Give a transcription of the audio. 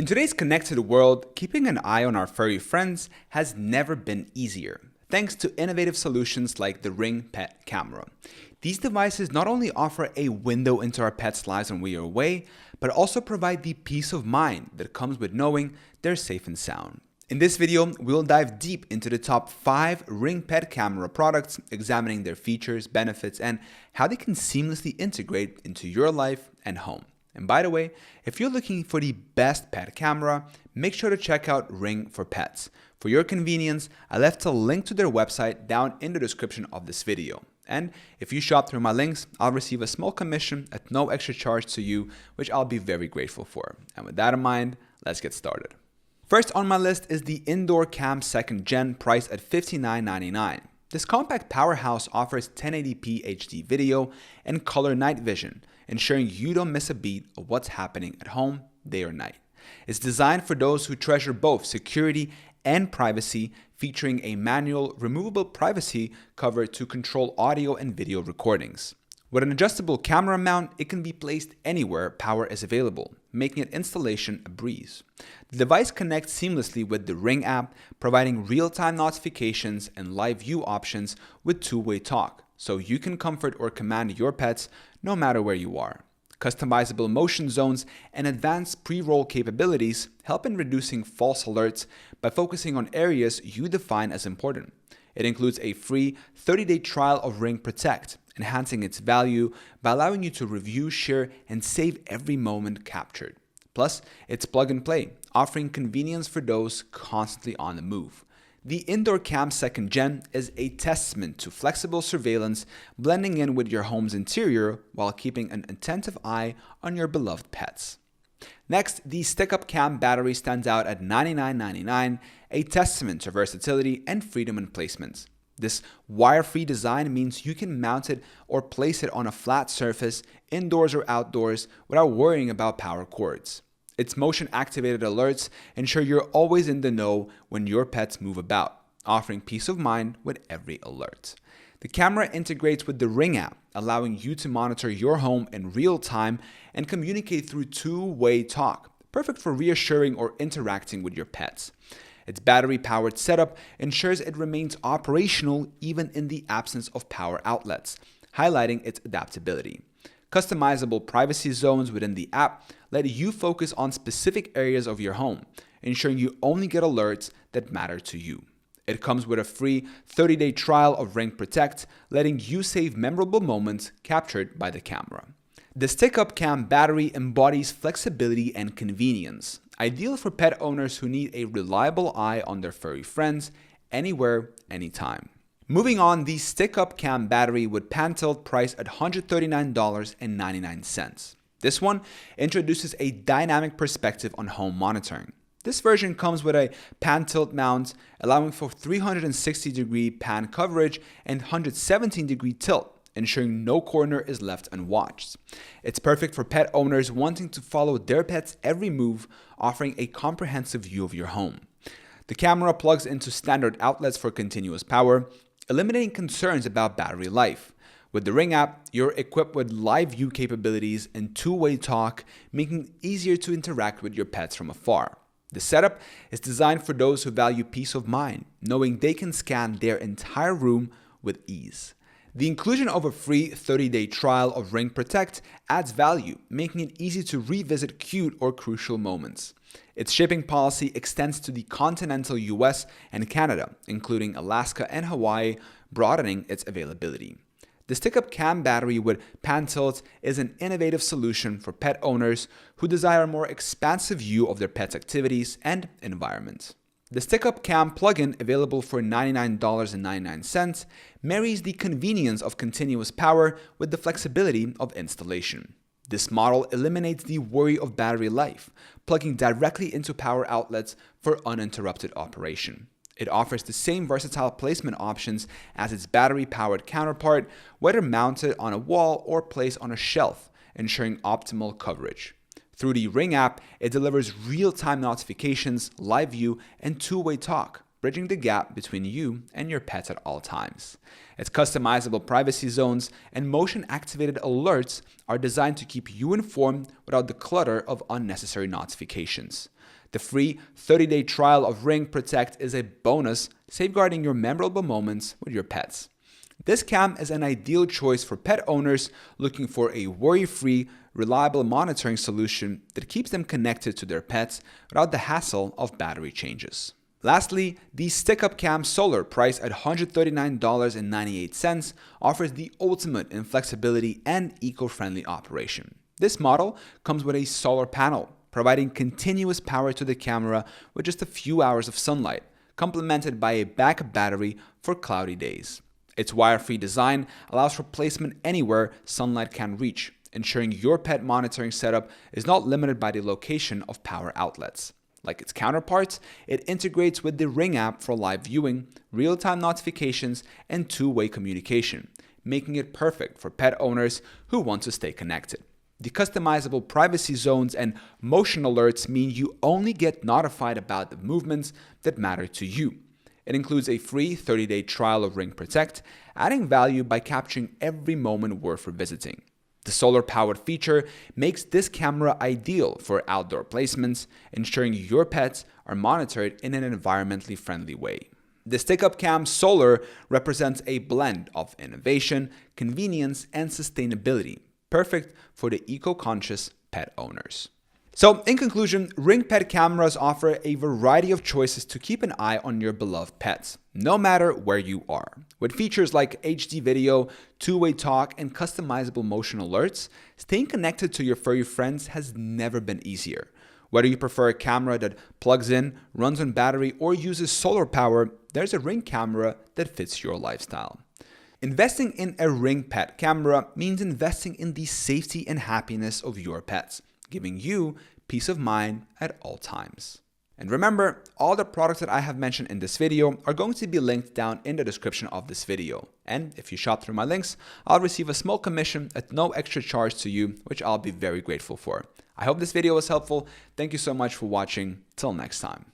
In today's connected world, keeping an eye on our furry friends has never been easier, thanks to innovative solutions like the Ring Pet Camera. These devices not only offer a window into our pets' lives when we are away, but also provide the peace of mind that comes with knowing they're safe and sound. In this video, we'll dive deep into the top 5 Ring Pet Camera products, examining their features, benefits, and how they can seamlessly integrate into your life and home. And by the way, if you're looking for the best pet camera, make sure to check out Ring for Pets. For your convenience, I left a link to their website down in the description of this video. And if you shop through my links, I'll receive a small commission at no extra charge to you, which I'll be very grateful for. And with that in mind, let's get started. First on my list is the Indoor Cam 2nd Gen, priced at $59.99. This compact powerhouse offers 1080p HD video and color night vision, ensuring you don't miss a beat of what's happening at home, day or night. It's designed for those who treasure both security and privacy, featuring a manual removable privacy cover to control audio and video recordings. With an adjustable camera mount, it can be placed anywhere power is available, making its installation a breeze. The device connects seamlessly with the Ring app, providing real-time notifications and live view options with two-way talk, so you can comfort or command your pets no matter where you are. Customizable motion zones and advanced pre-roll capabilities help in reducing false alerts by focusing on areas you define as important. It includes a free 30-day trial of Ring Protect, enhancing its value by allowing you to review, share, and save every moment captured. Plus, it's plug and play, offering convenience for those constantly on the move. The Indoor Cam 2nd Gen is a testament to flexible surveillance, blending in with your home's interior while keeping an attentive eye on your beloved pets. Next, the Stick-Up Cam battery stands out at $99.99, a testament to versatility and freedom in placements. This wire-free design means you can mount it or place it on a flat surface, indoors or outdoors, without worrying about power cords. Its motion-activated alerts ensure you're always in the know when your pets move about, offering peace of mind with every alert. The camera integrates with the Ring app, allowing you to monitor your home in real time and communicate through two-way talk, perfect for reassuring or interacting with your pets. Its battery-powered setup ensures it remains operational even in the absence of power outlets, highlighting its adaptability. Customizable privacy zones within the app let you focus on specific areas of your home, ensuring you only get alerts that matter to you. It comes with a free 30-day trial of Ring Protect, letting you save memorable moments captured by the camera. The Stick-Up Cam battery embodies flexibility and convenience, ideal for pet owners who need a reliable eye on their furry friends anywhere, anytime. Moving on, the Stick-Up Cam battery with pan tilt, priced at $139.99. This one introduces a dynamic perspective on home monitoring. This version comes with a pan tilt mount, allowing for 360-degree pan coverage and 117-degree tilt, ensuring no corner is left unwatched. It's perfect for pet owners wanting to follow their pet's every move, offering a comprehensive view of your home. The camera plugs into standard outlets for continuous power, eliminating concerns about battery life. With the Ring app, you're equipped with live view capabilities and two-way talk, making it easier to interact with your pets from afar. The setup is designed for those who value peace of mind, knowing they can scan their entire room with ease. The inclusion of a free 30-day trial of Ring Protect adds value, making it easy to revisit cute or crucial moments. Its shipping policy extends to the continental US and Canada, including Alaska and Hawaii, broadening its availability. The Stick-Up Cam battery with pan tilt is an innovative solution for pet owners who desire a more expansive view of their pet's activities and environment. The Stick-Up Cam plugin, available for $99.99, marries the convenience of continuous power with the flexibility of installation. This model eliminates the worry of battery life, plugging directly into power outlets for uninterrupted operation. It offers the same versatile placement options as its battery-powered counterpart, whether mounted on a wall or placed on a shelf, ensuring optimal coverage. Through the Ring app, it delivers real-time notifications, live view, and two-way talk, bridging the gap between you and your pets at all times. Its customizable privacy zones and motion-activated alerts are designed to keep you informed without the clutter of unnecessary notifications. The free 30-day trial of Ring Protect is a bonus, safeguarding your memorable moments with your pets. This cam is an ideal choice for pet owners looking for a worry-free, reliable monitoring solution that keeps them connected to their pets without the hassle of battery changes. Lastly, the Stick-Up Cam Solar, priced at $139.98, offers the ultimate in flexibility and eco-friendly operation. This model comes with a solar panel, providing continuous power to the camera with just a few hours of sunlight, complemented by a backup battery for cloudy days. Its wire-free design allows for placement anywhere sunlight can reach, ensuring your pet monitoring setup is not limited by the location of power outlets. Like its counterparts, it integrates with the Ring app for live viewing, real-time notifications, and two-way communication, making it perfect for pet owners who want to stay connected. The customizable privacy zones and motion alerts mean you only get notified about the movements that matter to you. It includes a free 30-day trial of Ring Protect, adding value by capturing every moment worth revisiting. The solar-powered feature makes this camera ideal for outdoor placements, ensuring your pets are monitored in an environmentally friendly way. The Stick-Up Cam Solar represents a blend of innovation, convenience, and sustainability, perfect for the eco-conscious pet owners. So, in conclusion, Ring Pet cameras offer a variety of choices to keep an eye on your beloved pets, no matter where you are. With features like HD video, two-way talk, and customizable motion alerts, staying connected to your furry friends has never been easier. Whether you prefer a camera that plugs in, runs on battery, or uses solar power, there's a Ring camera that fits your lifestyle. Investing in a Ring Pet camera means investing in the safety and happiness of your pets, giving you peace of mind at all times. And remember, all the products that I have mentioned in this video are going to be linked down in the description of this video. And if you shop through my links, I'll receive a small commission at no extra charge to you, which I'll be very grateful for. I hope this video was helpful. Thank you so much for watching. Till next time.